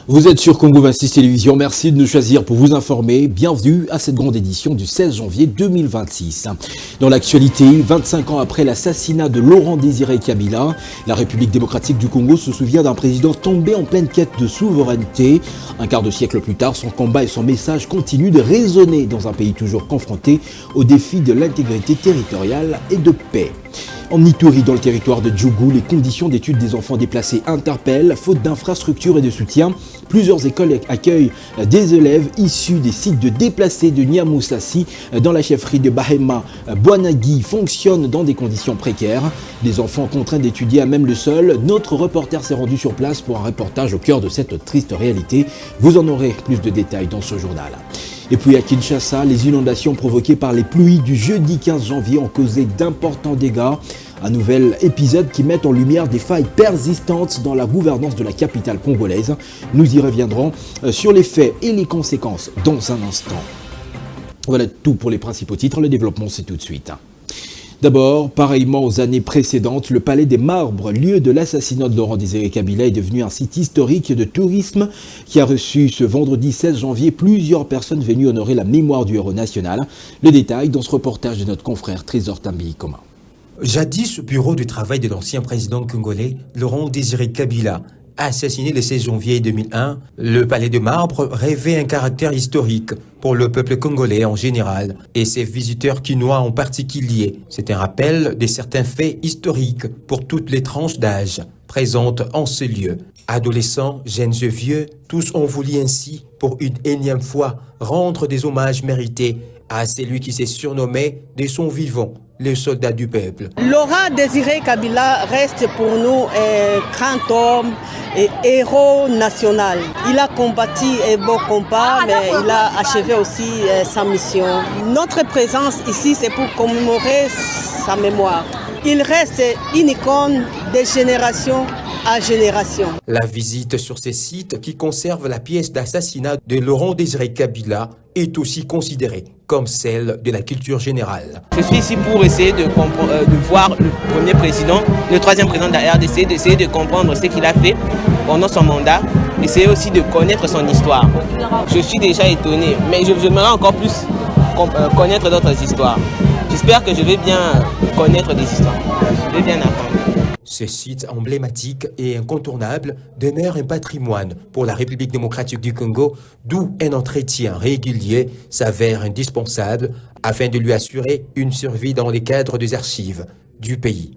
Vous êtes sur Congo 26 Télévision, merci de nous choisir pour vous informer. Bienvenue à cette grande édition du 16 janvier 2026. Dans l'actualité, 25 ans après l'assassinat de Laurent Désiré Kabila, la République démocratique du Congo se souvient d'un président tombé en pleine quête de souveraineté. Un quart de siècle plus tard, son combat et son message continuent de résonner dans un pays toujours confronté aux défis de l'intégrité territoriale et de paix. En Ituri, dans le territoire de Djougou, les conditions d'études des enfants déplacés interpellent. Faute d'infrastructures et de soutien, plusieurs écoles accueillent des élèves issus des sites de déplacés de Niamoussassi dans la chefferie de Bahema. Bouanagui fonctionne dans des conditions précaires. Des enfants contraints d'étudier à même le sol. Notre reporter s'est rendu sur place pour un reportage au cœur de cette triste réalité. Vous en aurez plus de détails dans ce journal. Et puis à Kinshasa, les inondations provoquées par les pluies du jeudi 15 janvier ont causé d'importants dégâts. Un nouvel épisode qui met en lumière des failles persistantes dans la gouvernance de la capitale congolaise. Nous y reviendrons sur les faits et les conséquences dans un instant. Voilà tout pour les principaux titres. Le développement, c'est tout de suite. D'abord, pareillement aux années précédentes, le Palais des Marbres, lieu de l'assassinat de Laurent Désiré Kabila, est devenu un site historique de tourisme qui a reçu ce vendredi 16 janvier plusieurs personnes venues honorer la mémoire du héros national. Le détail dans ce reportage de notre confrère Trésor Tambi Koma. Jadis, au bureau de travail de l'ancien président congolais, Laurent Désiré Kabila, assassiné le 16 janvier 2001, le Palais de Marbre revêt un caractère historique pour le peuple congolais en général et ses visiteurs quinois en particulier. C'est un rappel de certains faits historiques pour toutes les tranches d'âge présentes en ce lieu. Adolescents, jeunes et vieux, tous ont voulu ainsi, pour une énième fois, rendre des hommages mérités à celui qui s'est surnommé de son vivant, le soldat du peuple. Laurent Désiré Kabila reste pour nous un grand homme et héros national. Il a combattu un beau combat, mais il a achevé aussi sa mission. Notre présence ici, c'est pour commémorer sa mémoire. Il reste une icône de génération à génération. La visite sur ces sites qui conservent la pièce d'assassinat de Laurent Désiré Kabila est aussi considérée comme celle de la culture générale. Je suis ici pour essayer de voir le premier président, le troisième président de la RDC, d'essayer de comprendre ce qu'il a fait pendant son mandat, essayer aussi de connaître son histoire. Je suis déjà étonné, mais j'aimerais encore plus connaître d'autres histoires. J'espère que je vais bien connaître des histoires. Je vais bien apprendre. Ce site emblématique et incontournable demeure un patrimoine pour la République démocratique du Congo, d'où un entretien régulier s'avère indispensable afin de lui assurer une survie dans les cadres des archives du pays.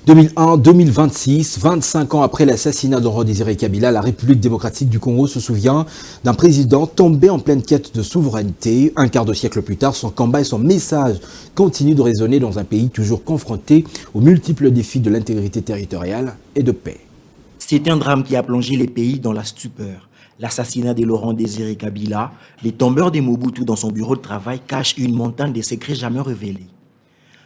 2001-2026, 25 ans après l'assassinat de Laurent Désiré Kabila, la République démocratique du Congo se souvient d'un président tombé en pleine quête de souveraineté. Un quart de siècle plus tard, son combat et son message continuent de résonner dans un pays toujours confronté aux multiples défis de l'intégrité territoriale et de paix. C'est un drame qui a plongé les pays dans la stupeur. L'assassinat de Laurent Désiré Kabila, les tombeurs de Mobutu dans son bureau de travail cachent une montagne de secrets jamais révélés.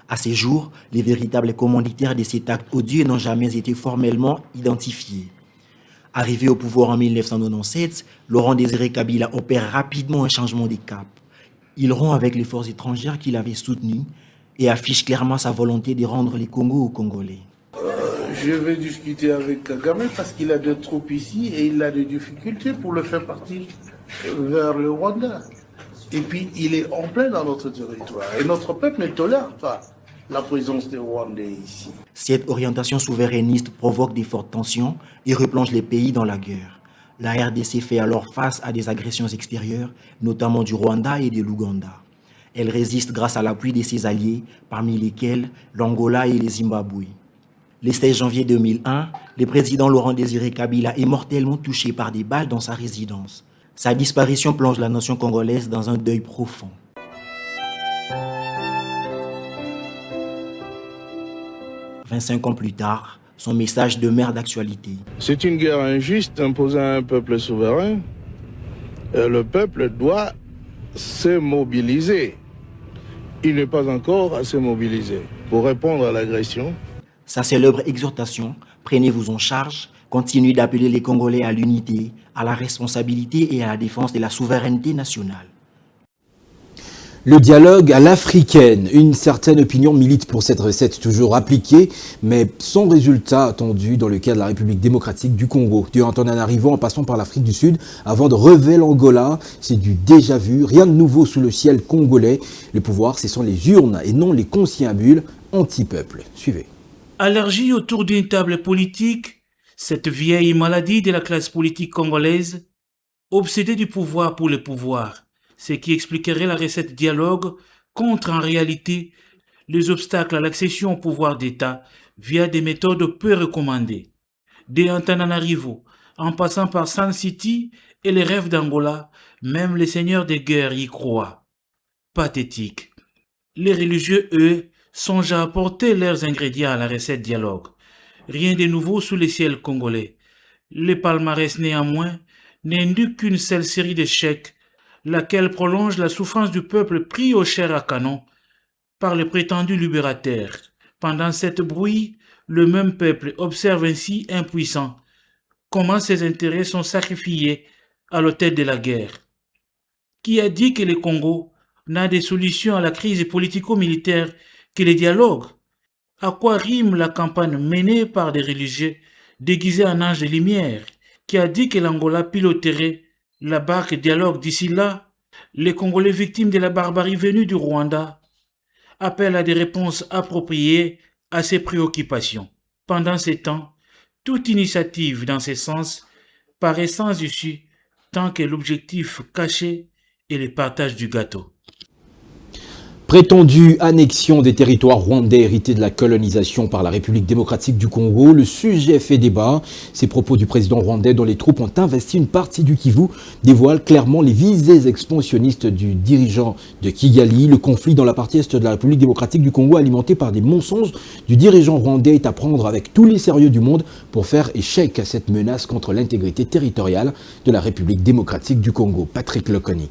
À ces jours, les véritables commanditaires de cet acte odieux n'ont jamais été formellement identifiés. Arrivé au pouvoir en 1997, Laurent Désiré Kabila opère rapidement un changement de cap. Il rompt avec les forces étrangères qu'il avait soutenues et affiche clairement sa volonté de rendre les Congos aux Congolais. Je vais discuter avec Kagame parce qu'il a des troupes ici et il a des difficultés pour le faire partir vers le Rwanda. Et puis il est en plein dans notre territoire et notre peuple ne tolère pas la présence des Rwandais ici. Cette orientation souverainiste provoque des fortes tensions et replonge les pays dans la guerre. La RDC fait alors face à des agressions extérieures, notamment du Rwanda et de l'Ouganda. Elle résiste grâce à l'appui de ses alliés, parmi lesquels l'Angola et le Zimbabwe. Le 16 janvier 2001, le président Laurent Désiré Kabila est mortellement touché par des balles dans sa résidence. Sa disparition plonge la nation congolaise dans un deuil profond. « 25 ans plus tard, son message demeure d'actualité. C'est une guerre injuste imposée à un peuple souverain. Le peuple doit se mobiliser. Il n'est pas encore assez mobilisé pour répondre à l'agression. Sa célèbre exhortation, prenez-vous en charge, continue d'appeler les Congolais à l'unité, à la responsabilité et à la défense de la souveraineté nationale. Le dialogue à l'africaine. Une certaine opinion milite pour cette recette toujours appliquée, mais sans résultat attendu dans le cas de la République démocratique du Congo. Du Antananarivo en passant par l'Afrique du Sud, avant de relever l'Angola, c'est du déjà vu, rien de nouveau sous le ciel congolais. Le pouvoir, ce sont les urnes et non les conciliabules anti-peuple. Suivez. Allergie autour d'une table politique, cette vieille maladie de la classe politique congolaise, obsédée du pouvoir pour le pouvoir, ce qui expliquerait la recette dialogue contre en réalité les obstacles à l'accession au pouvoir d'État via des méthodes peu recommandées. De Antananarivo, en passant par Sun City et les rêves d'Angola, même les seigneurs des guerres y croient. Pathétique. Les religieux, eux, songent à apporter leurs ingrédients à la recette dialogue. Rien de nouveau sous le ciel congolais. Le palmarès néanmoins n'indique qu'une seule série d'échecs, laquelle prolonge la souffrance du peuple pris au chair à canon par les prétendus libérateurs. Pendant cette brouille, le même peuple observe ainsi impuissant comment ses intérêts sont sacrifiés à l'autel de la guerre. Qui a dit que le Congo n'a de solution à la crise politico-militaire que le dialogue? À quoi rime la campagne menée par des religieux déguisés en anges de lumière? Qui a dit que l'Angola piloterait la barque dialogue d'ici là? Les Congolais victimes de la barbarie venue du Rwanda appellent à des réponses appropriées à ces préoccupations. Pendant ces temps, toute initiative dans ce sens paraît sans issue tant que l'objectif caché est le partage du gâteau. Prétendue annexion des territoires rwandais hérités de la colonisation par la République démocratique du Congo, le sujet fait débat. Ces propos du président rwandais dont les troupes ont investi une partie du Kivu dévoilent clairement les visées expansionnistes du dirigeant de Kigali. Le conflit dans la partie est de la République démocratique du Congo alimenté par des mensonges du dirigeant rwandais est à prendre avec tous les sérieux du monde pour faire échec à cette menace contre l'intégrité territoriale de la République démocratique du Congo. Patrick Loconi.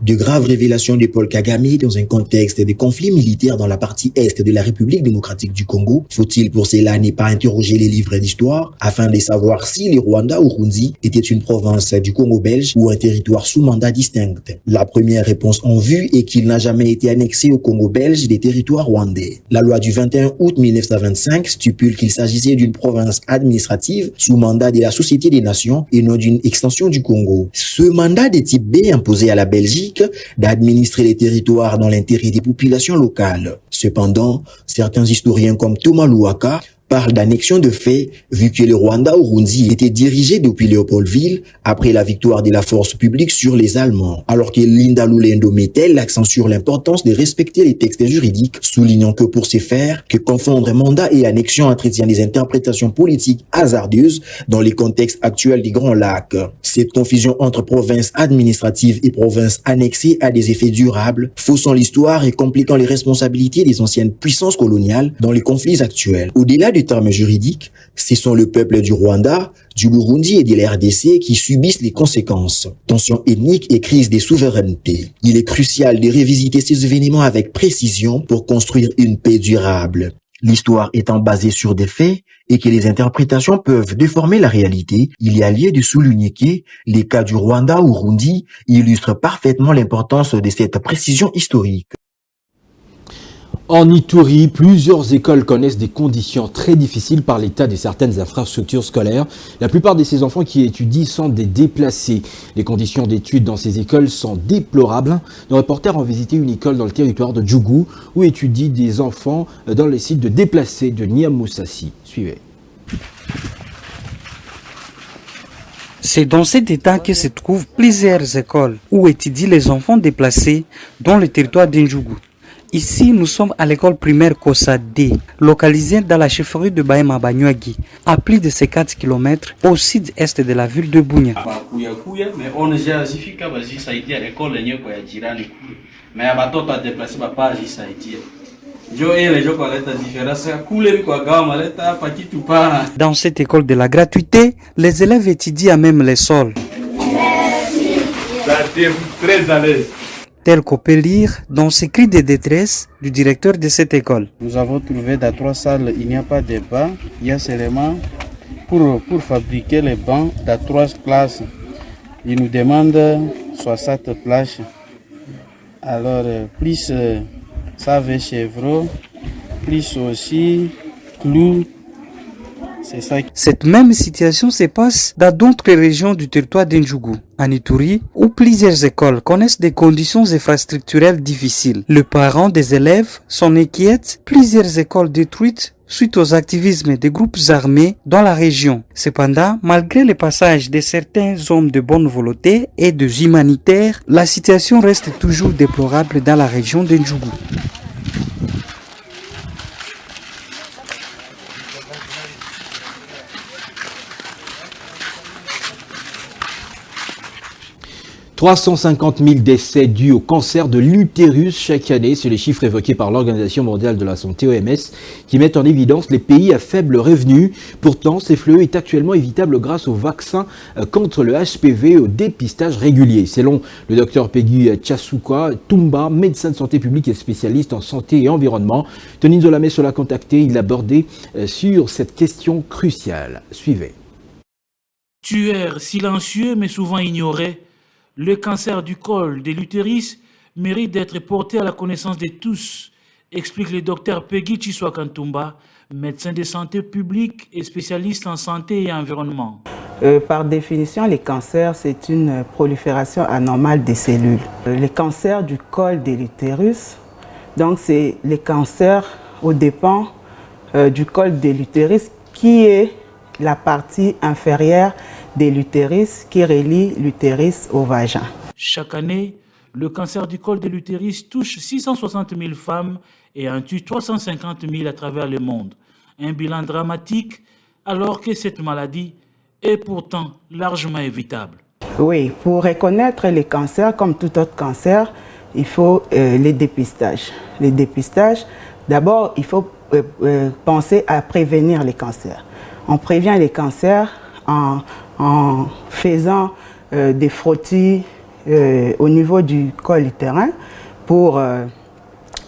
De graves révélations de Paul Kagame dans un contexte de conflits militaires dans la partie est de la République démocratique du Congo. Faut-il pour cela ne pas interroger les livres d'histoire afin de savoir si le Rwanda-Urundi était une province du Congo belge ou un territoire sous mandat distinct? La première réponse en vue est qu'il n'a jamais été annexé au Congo belge des territoires rwandais. La loi du 21 août 1925 stipule qu'il s'agissait d'une province administrative sous mandat de la Société des Nations et non d'une extension du Congo. Ce mandat de type B imposé à la Belgique d'administrer les territoires dans l'intérêt des populations locales. Cependant, certains historiens comme Thomas Louaka parle d'annexion de fait, vu que le Rwanda-Urundi était dirigé depuis Léopoldville après la victoire de la force publique sur les Allemands, alors que Linda Lulendo mettait l'accent sur l'importance de respecter les textes juridiques, soulignant que pour ce faire, que confondre mandat et annexion entretient des interprétations politiques hasardeuses dans les contextes actuels des Grands Lacs. Cette confusion entre provinces administratives et provinces annexées a des effets durables, faussant l'histoire et compliquant les responsabilités des anciennes puissances coloniales dans les conflits actuels. Au-delà des termes juridiques, ce sont le peuple du Rwanda, du Burundi et de la RDC qui subissent les conséquences. Tensions ethniques et crise des souverainetés. Il est crucial de révisiter ces événements avec précision pour construire une paix durable. L'histoire étant basée sur des faits et que les interprétations peuvent déformer la réalité, il y a lieu de souligner que les cas du Rwanda-Urundi illustrent parfaitement l'importance de cette précision historique. En Ituri, plusieurs écoles connaissent des conditions très difficiles par l'état de certaines infrastructures scolaires. La plupart de ces enfants qui étudient sont des déplacés. Les conditions d'études dans ces écoles sont déplorables. Nos reporters ont visité une école dans le territoire de Djougou où étudient des enfants dans le site de déplacés de Niamoussassi. Suivez. C'est dans cet état que se trouvent plusieurs écoles où étudient les enfants déplacés dans le territoire d'Ndjougou. Ici, nous sommes à l'école primaire Kossa D, localisée dans la chefferie de Bahema-Banyuagi, à plus de 50 km au sud-est de la ville de Bunia. Dans cette école de la gratuité, les élèves étudient à même les sols. Très à l'aise. Tel qu'on peut lire dans ce cri de détresse du directeur de cette école. Nous avons trouvé dans 3 salles, il n'y a pas de bancs, il y a seulement pour fabriquer les bancs dans 3 classes. Il nous demande 60 places Alors, plus save chevreau, plus aussi clou. C'est ça. Cette même situation se passe dans d'autres régions du territoire d'Ndjougou, en Ituri, où plusieurs écoles connaissent des conditions infrastructurelles difficiles. Les parents des élèves sont inquiets, plusieurs écoles détruites suite aux activismes des groupes armés dans la région. Cependant, malgré le passage de certains hommes de bonne volonté et des humanitaires, la situation reste toujours déplorable dans la région d'Ndjougou. « 350 000 décès dus au cancer de l'utérus chaque année », c'est les chiffres évoqués par l'Organisation mondiale de la santé, OMS, qui mettent en évidence les pays à faible revenu. Pourtant, ces fléaux est actuellement évitable grâce au vaccin contre le HPV et au dépistage régulier. Selon le docteur Peggy Chasuka Tumba, médecin de santé publique et spécialiste en santé et environnement, Tony Nzolamé l'a contacté, il abordait sur cette question cruciale. Suivez. Tueur silencieux mais souvent ignoré, le cancer du col de l'utérus mérite d'être porté à la connaissance de tous, explique le docteur Peggy Chisuaka Tumba, médecin de santé publique et spécialiste en santé et environnement. Par définition, les cancers, c'est une prolifération anormale des cellules. Les cancers du col de l'utérus, donc c'est les cancers au dépend du col de l'utérus qui est la partie inférieure de l'utérus qui relie l'utérus au vagin. Chaque année, le cancer du col de l'utérus touche 660 000 femmes et en tue 350 000 à travers le monde. Un bilan dramatique alors que cette maladie est pourtant largement évitable. Oui, pour reconnaître les cancers comme tout autre cancer, il faut les dépistages. Les dépistages, d'abord, il faut penser à prévenir les cancers. On prévient les cancers en faisant des frottis au niveau du col utérin pour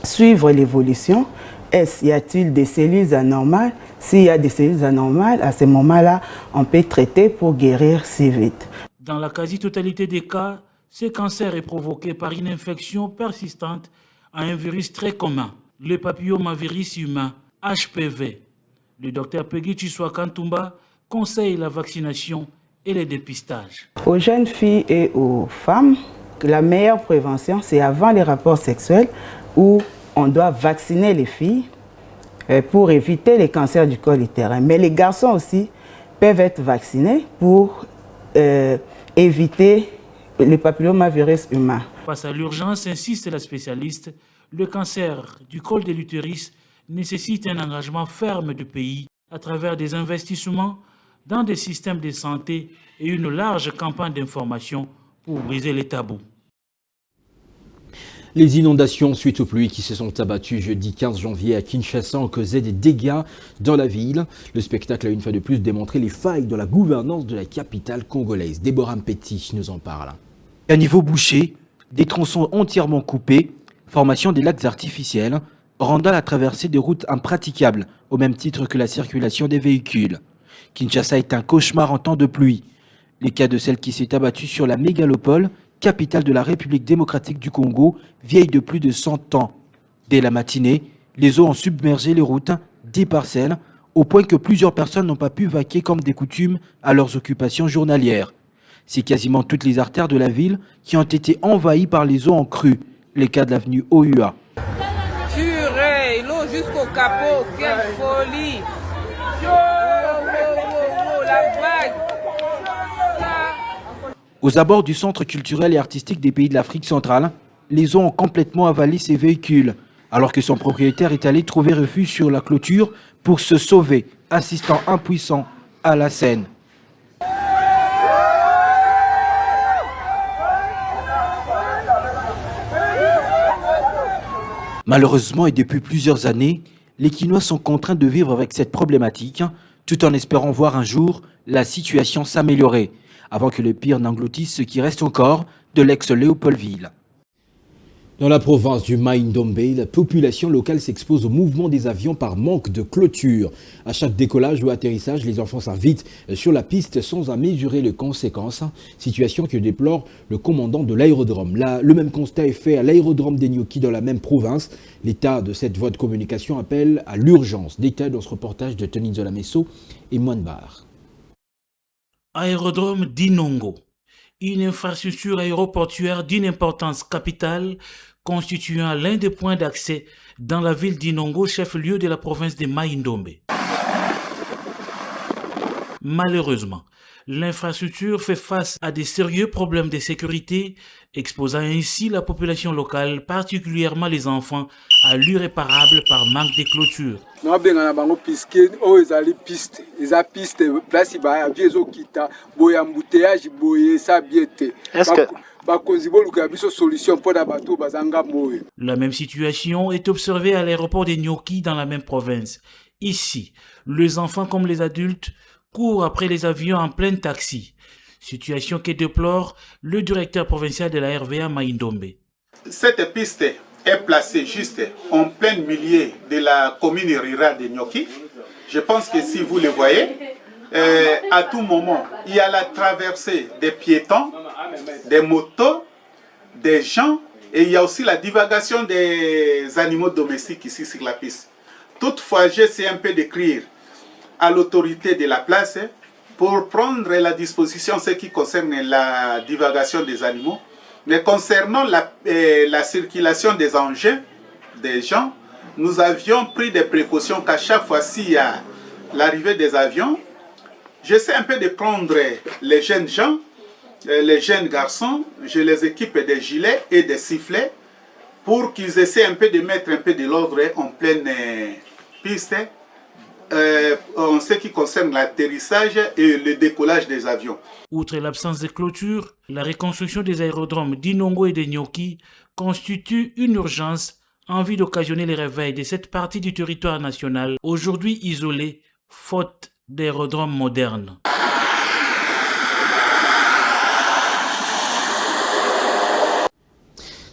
suivre l'évolution. Y a-t-il des cellules anormales? S'il y a des cellules anormales, à ce moment-là, on peut traiter pour guérir si vite. Dans la quasi-totalité des cas, ce cancer est provoqué par une infection persistante à un virus très commun, le papillomavirus humain, HPV. Le docteur Peggy Chisuaka Tumba conseille la vaccination et le dépistage. Aux jeunes filles et aux femmes, la meilleure prévention, c'est avant les rapports sexuels où on doit vacciner les filles pour éviter les cancers du col utérin. Mais les garçons aussi peuvent être vaccinés pour éviter le papillomavirus humain. Face à l'urgence, insiste la spécialiste, le cancer du col de l'utérus nécessite un engagement ferme du pays à travers des investissements dans des systèmes de santé et une large campagne d'information pour briser les tabous. Les inondations suite aux pluies qui se sont abattues jeudi 15 janvier à Kinshasa ont causé des dégâts dans la ville. Le spectacle a une fois de plus démontré les failles de la gouvernance de la capitale congolaise. Déborah Mpeti nous en parle. À niveau bouché, des tronçons entièrement coupés, formation des lacs artificiels, rendant la traversée des routes impraticable, au même titre que la circulation des véhicules. Kinshasa est un cauchemar en temps de pluie. Les cas de celle qui s'est abattue sur la mégalopole, capitale de la République démocratique du Congo, vieille de plus de 100 ans. Dès la matinée, les eaux ont submergé les routes, des parcelles, au point que plusieurs personnes n'ont pas pu vaquer comme des coutumes à leurs occupations journalières. C'est quasiment toutes les artères de la ville qui ont été envahies par les eaux en crue, les cas de l'avenue OUA. Purée, l'eau jusqu'au capot, quelle folie! La vague! Aux abords du centre culturel et artistique des pays de l'Afrique centrale, les eaux ont complètement avalé ces véhicules, alors que son propriétaire est allé trouver refuge sur la clôture pour se sauver, assistant impuissant à la scène. Malheureusement et depuis plusieurs années, les Kinois sont contraints de vivre avec cette problématique, tout en espérant voir un jour la situation s'améliorer, avant que le pire n'engloutisse ce qui reste encore de l'ex-Léopoldville. Dans la province du Mai-Ndombe, la population locale s'expose au mouvement des avions par manque de clôture. À chaque décollage ou atterrissage, les enfants s'invitent sur la piste sans en mesurer les conséquences. Situation que déplore le commandant de l'aérodrome. Le même constat est fait à l'aérodrome d'Enyoki dans la même province. L'état de cette voie de communication appelle à l'urgence. Détail dans ce reportage de Tony Zolamesso et Moinbar. Aérodrome d'Inongo. Une infrastructure aéroportuaire d'une importance capitale constituant l'un des points d'accès dans la ville d'Inongo, chef-lieu de la province de Mai-Ndombe. Malheureusement, l'infrastructure fait face à des sérieux problèmes de sécurité, exposant ainsi la population locale, particulièrement les enfants, à l'irréparable par manque de clôture. La même situation est observée à l'aéroport de Nyoki dans la même province. Ici, les enfants comme les adultes courent après les avions en plein taxi. Situation que déplore le directeur provincial de la RVA Mai-Ndombe. Cette piste est placée juste en plein milieu de la commune rurale de Nyoki. Je pense que si vous le voyez, à tout moment, il y a la traversée des piétons, des motos, des gens, et il y a aussi la divagation des animaux domestiques ici sur la piste. Toutefois, j'essaie un peu d'écrire à l'autorité de la place pour prendre la disposition ce qui concerne la divagation des animaux. Mais concernant la circulation des engins, des gens, nous avions pris des précautions qu'à chaque fois s'il y a l'arrivée des avions, j'essaie un peu de prendre les jeunes gens, les jeunes garçons, je les équipe des gilets et des sifflets pour qu'ils essaient un peu de mettre un peu de l'ordre en pleine piste en ce qui concerne l'atterrissage et le décollage des avions. Outre l'absence de clôture, la reconstruction des aérodromes d'Inongo et de Nyoki constitue une urgence en vue d'occasionner le réveil de cette partie du territoire national, aujourd'hui isolée, faute d'aérodromes modernes.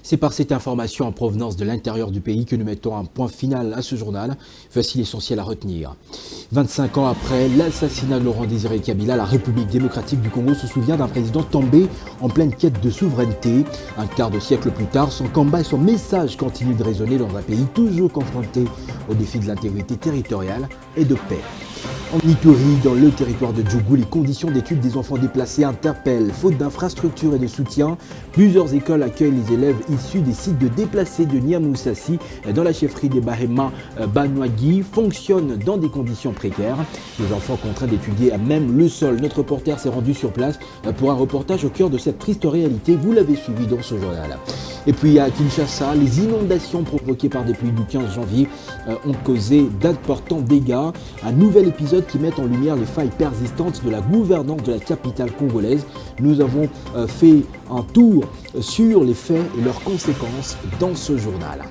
C'est par cette information en provenance de l'intérieur du pays que nous mettons un point final à ce journal. Voici l'essentiel à retenir. 25 ans après l'assassinat de Laurent Désiré Kabila, la République démocratique du Congo se souvient d'un président tombé en pleine quête de souveraineté. Un quart de siècle plus tard, son combat et son message continuent de résonner dans un pays toujours confronté au défi de l'intégrité territoriale et de paix. En Ituri, dans le territoire de Djougou, les conditions d'études des enfants déplacés interpellent. Faute d'infrastructures et de soutien, plusieurs écoles accueillent les élèves issus des sites de déplacés de Niamoussassi dans la chefferie des Bahema Banouagui fonctionnent dans des conditions précaires. Les enfants contraints d'étudier à même le sol. Notre reporter s'est rendu sur place pour un reportage au cœur de cette triste réalité. Vous l'avez suivi dans ce journal. Et puis à Kinshasa, les inondations provoquées par des pluies du 15 janvier ont causé d'importants dégâts. Un nouvel épisode qui met en lumière les failles persistantes de la gouvernance de la capitale congolaise. Nous avons fait un tour sur les faits et leurs conséquences dans ce journal.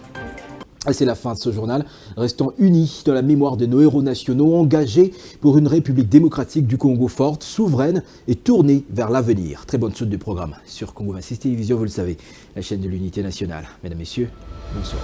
Et c'est la fin de ce journal. Restons unis dans la mémoire de nos héros nationaux engagés pour une République démocratique du Congo forte, souveraine et tournée vers l'avenir. Très bonne suite du programme sur Congo 26 Télévision, vous le savez, la chaîne de l'unité nationale. Mesdames, Messieurs, bonsoir.